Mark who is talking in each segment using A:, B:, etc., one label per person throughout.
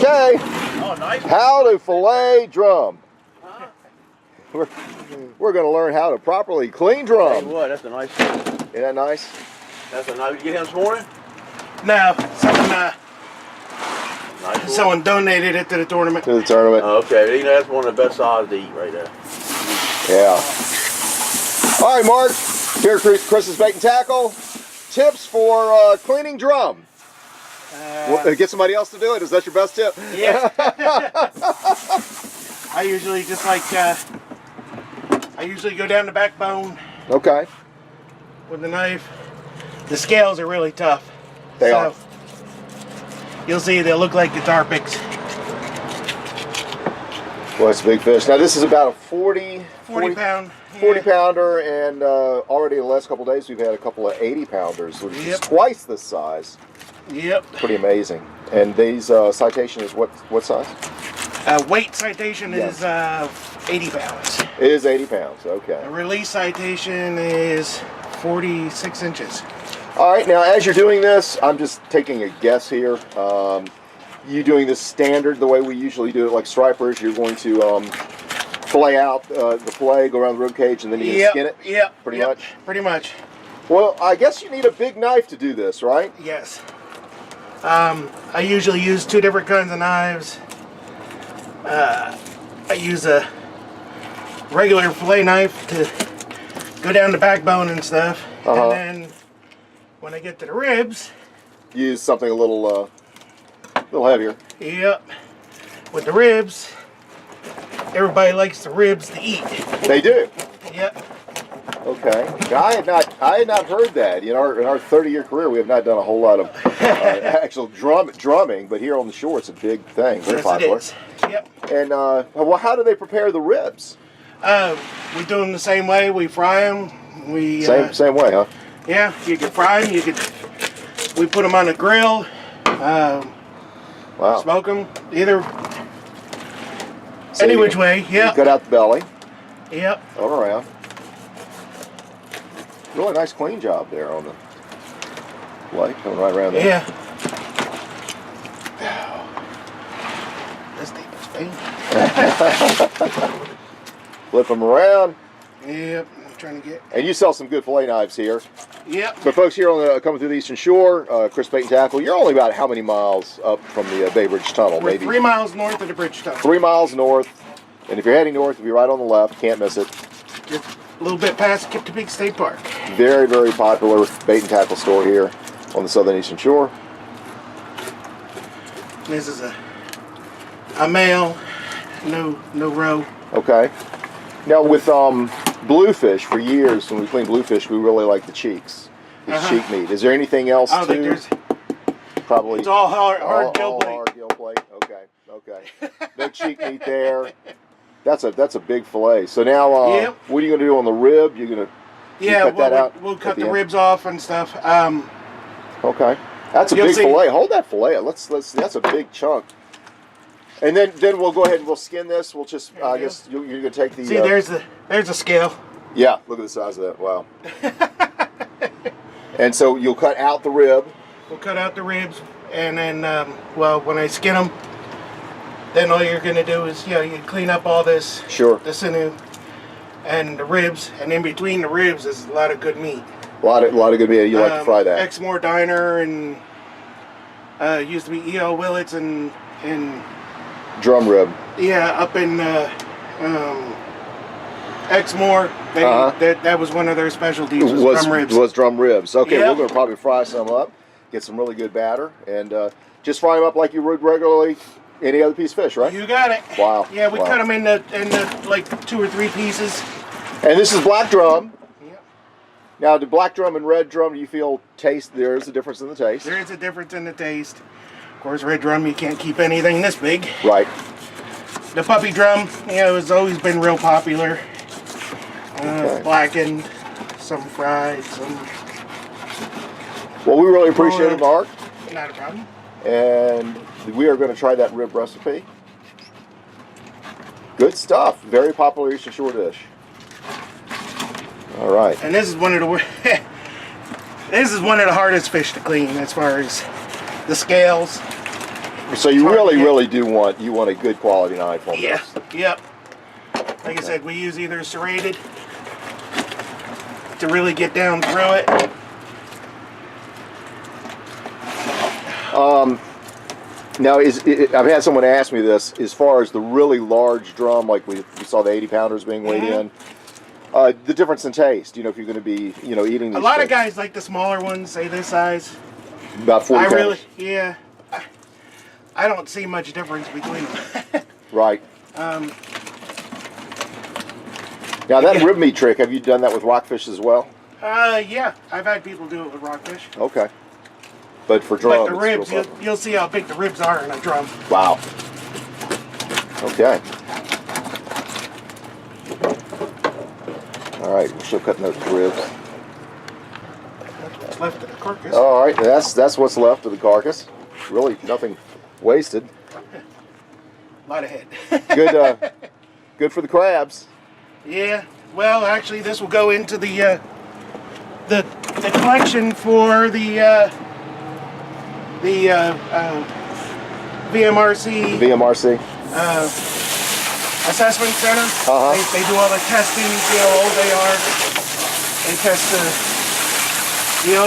A: Okay.
B: Oh, nice.
A: How to fillet drum.
B: Huh?
A: We're going to learn how to properly clean drum.
B: Hey, what? That's a nice one.
A: Isn't that nice?
B: That's a nice. Did you get him this morning?
C: No,
B: Nice.
C: someone donated it to the tournament.
A: To the tournament.
B: Oh, okay. You know, that's one of the best sides to eat right there.
A: Yeah. All right, Mark. Here at Chris's Bait and Tackle. Tips for cleaning drum. Get somebody else to do it. Is that your best tip?
C: Yeah. I usually just like, I usually go down the backbone.
A: Okay.
C: With the knife. The scales are really tough.
A: They are.
C: You'll see they look like guitar picks.
A: Well, it's a big fish. Now this is about a 40
C: pound.
A: 40 pounder, and already in the last couple of days we've had a couple of 80 pounders, which is twice this size.
C: Yep.
A: Pretty amazing. And these citation is what size?
C: Weight citation is 80 pounds.
A: It is 80 pounds. Okay.
C: The release citation is 46 inches.
A: All right. Now, as you're doing this, I'm just taking a guess here. You doing this standard the way we usually do it, like stripers? You're going to fillet out the fillet, go around the rib cage, and then you skin it?
C: Yep.
A: Pretty much?
C: Pretty much.
A: Well, I guess you need a big knife to do this, right?
C: Yes. I usually use two different kinds of knives. I use a regular fillet knife to go down the backbone and stuff. And then when I get to the ribs,
A: use something a little heavier.
C: Yep. With the ribs, everybody likes the ribs to eat.
A: They do.
C: Yep.
A: Okay. Now, I had not heard that. In our 30-year career, we have not done a whole lot of actual drumming, but here on the shore, it's a big thing. Very popular.
C: It is. Yep.
A: And well, how do they prepare the ribs?
C: We do them the same way. We fry them.
A: Same way, huh?
C: Yeah. You can fry them. We put them on the grill.
A: Wow.
C: Smoke them. Either. Any which way. Yeah.
A: You cut out the belly.
C: Yep.
A: All around. Really nice clean job there on the leg, coming right around there.
C: Yeah. This thing is painful.
A: Flip them around.
C: Yep. I'm trying to get.
A: And you sell some good fillet knives here.
C: Yep.
A: But folks here on coming through the Eastern Shore, Chris Bait and Tackle, you're only about how many miles up from the Bay Bridge Tunnel?
C: We're
A: maybe
C: 3 miles north of the bridge tunnel.
A: 3 miles north. And if you're heading north, you'll be right on the left. Can't miss it.
C: Just a little bit past Kiptopeke State Park.
A: Very, very popular bait and tackle store here on the southern Eastern Shore.
C: This is a male, no row.
A: Okay. Now with bluefish, for years when we clean bluefish, we really like the cheeks. The cheek meat. Is there anything else
C: I don't think there's.
A: Probably.
C: It's all hard gill plate.
A: Hard gill plate. Okay. Okay. No cheek meat there. That's a big fillet. So now, what are you going to do on the rib? You're going to cut that out.
C: We'll cut the ribs off and stuff.
A: Okay, that's a big fillet. Hold that fillet. Let's. That's a big chunk. And then we'll go ahead and we'll skin this. We'll just. I guess you're going to take the.
C: See, there's a scale.
A: Yeah, look at the size of that. Wow. And so you'll cut out the rib.
C: We'll cut out the ribs, and then when I skin them. Then all you're going to do is, you clean up all this, the sinew, and the ribs, and in between the ribs is a lot of good meat.
A: A lot of good meat. You like to fry that?
C: Exmoor Diner and used to be E.L. Willits and
A: drum rib.
C: Yeah, up in Exmoor. That was one of their specialties. Was drum ribs.
A: Was drum ribs. Okay, we're going to probably fry some up, get some really good batter, and just fry them up like you would regularly. Any other piece of fish, right?
C: You got it.
A: Wow.
C: Yeah, we cut them in the like 2 or 3 pieces.
A: And this is black drum.
C: Yep.
A: Now, the black drum and red drum, do you feel there is a difference in the taste?
C: There is a difference in the taste. Of course, red drum, you can't keep anything this big.
A: Right.
C: The puppy drum, has always been real popular. Blackened, some fried, some.
A: Well, we really appreciate it, Mark.
C: Not a problem.
A: And we are going to try that rib recipe. Good stuff. Very popular Eastern Shore dish. All right.
C: And this is one of the hardest fish to clean as far as the scales.
A: So you
C: hard to
A: really
C: get.
A: do want a good quality knife on
C: Yeah.
A: this.
C: Yep. Like I said, we use either serrated to really get down through it.
A: Now, I've had someone ask me this, as far as the really large drum, like we saw the 80-pounders being weighed in, the difference in taste, you know, if you're going to be, you know, eating these
C: A lot of
A: things.
C: guys like the smaller ones, say this size.
A: About 40 pounds.
C: Yeah. I don't see much difference between them.
A: Right. Now, that rib meat trick, have you done that with rockfish as well?
C: Yeah. I've had people do it with rockfish.
A: Okay. But for drum,
C: But the ribs, you'll see how big the ribs are in a drum.
A: Wow. Okay. All right, we're still cutting those ribs.
C: That's what's left of the carcass.
A: All right, that's what's left of the carcass. Really, nothing wasted.
C: A lot of head.
A: Good for the crabs.
C: Yeah. Well, actually, this will go into the collection for the VMRC.
A: VMRC.
C: Assessment center. They do all the testing, see how old they are. They test they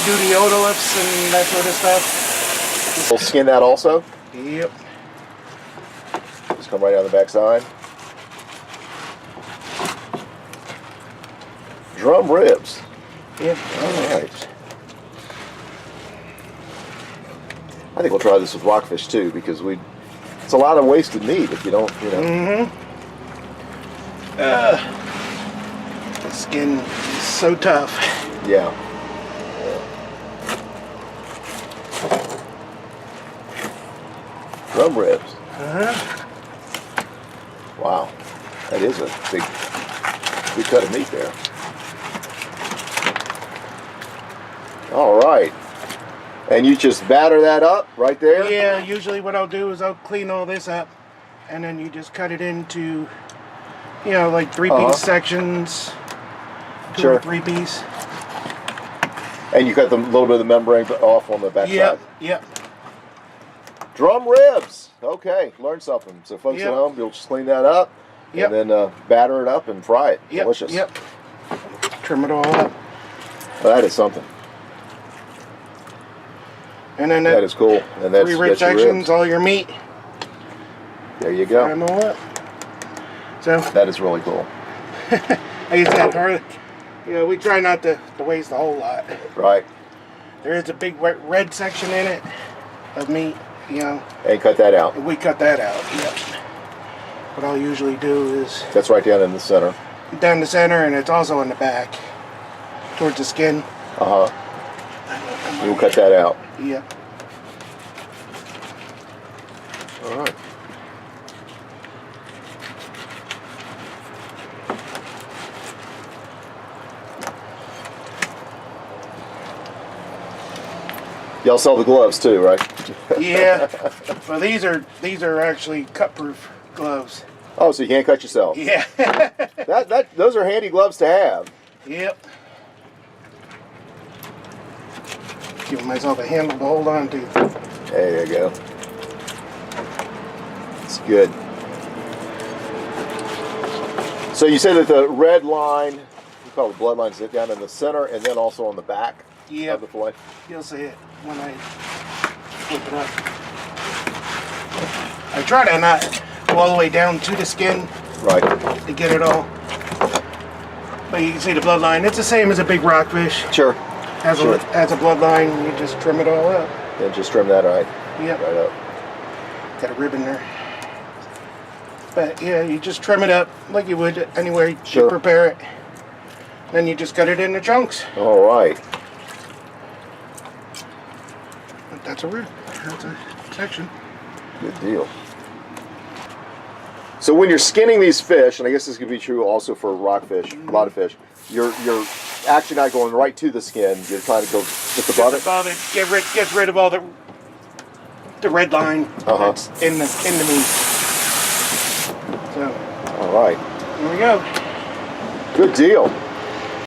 C: do the otoliths and that sort of stuff.
A: We'll skin that also.
C: Yep.
A: Just come right down the back side. Drum ribs.
C: Yep.
A: All right. I think we'll try this with rockfish too, because it's a lot of wasted meat if you don't, you know.
C: The skin is so tough.
A: Yeah. Drum ribs. Wow. That is a big cut of meat there. All right. And you just batter that up right there?
C: Yeah, usually what I'll do is I'll clean all this up, and then you just cut it into, you know, like 3-piece sections, 2 or 3-piece.
A: And you cut the little bit of the membrane off on the back side?
C: Yep.
A: Drum ribs. Okay, learn something. So folks at home, you'll just clean that up, and then batter it up and fry it. Delicious.
C: Yep. Trim it all up.
A: Well, that is something.
C: And then
A: that is cool. And that's
C: 3 rib sections, all your meat.
A: There you go.
C: Fry them all up. So
A: that is really cool.
C: I guess that part, you know, we try not to waste a whole lot.
A: Right.
C: There is a big red section in it of meat, you know.
A: And cut that out.
C: We cut that out. Yep. What I'll usually do is
A: that's right down in the center.
C: Down the center, and it's also in the back, towards the skin.
A: You'll cut that out.
C: Yeah.
A: All right. Y'all sell the gloves too, right?
C: Yeah. Well, these are actually cut-proof gloves.
A: Oh, so you can't cut yourself?
C: Yeah.
A: Those are handy gloves to have.
C: Yep. Give myself a handle to hold on to.
A: There you go. It's good. So you say that the red line, we call it the bloodline, is down in the center and then also on the back of the fillet?
C: You'll see it when I flip it up. I try to not go all the way down to the skin.
A: Right.
C: To get it all. But you can see the bloodline. It's the same as a big rockfish.
A: Sure.
C: Has a bloodline, you just trim it all up.
A: Then just trim that right.
C: Yep.
A: Right up.
C: Got a rib in there. But yeah, you just trim it up like you would anywhere you prepare it. Then you just cut it into chunks.
A: All right.
C: But that's a rib. That's a section.
A: Good deal. So when you're skinning these fish, and I guess this could be true also for rockfish, a lot of fish, you're actually not going right to the skin. You're trying to go just above it.
C: Above it, get rid of all the red line that's in the meat. So.
A: All right.
C: Here we go.
A: Good deal.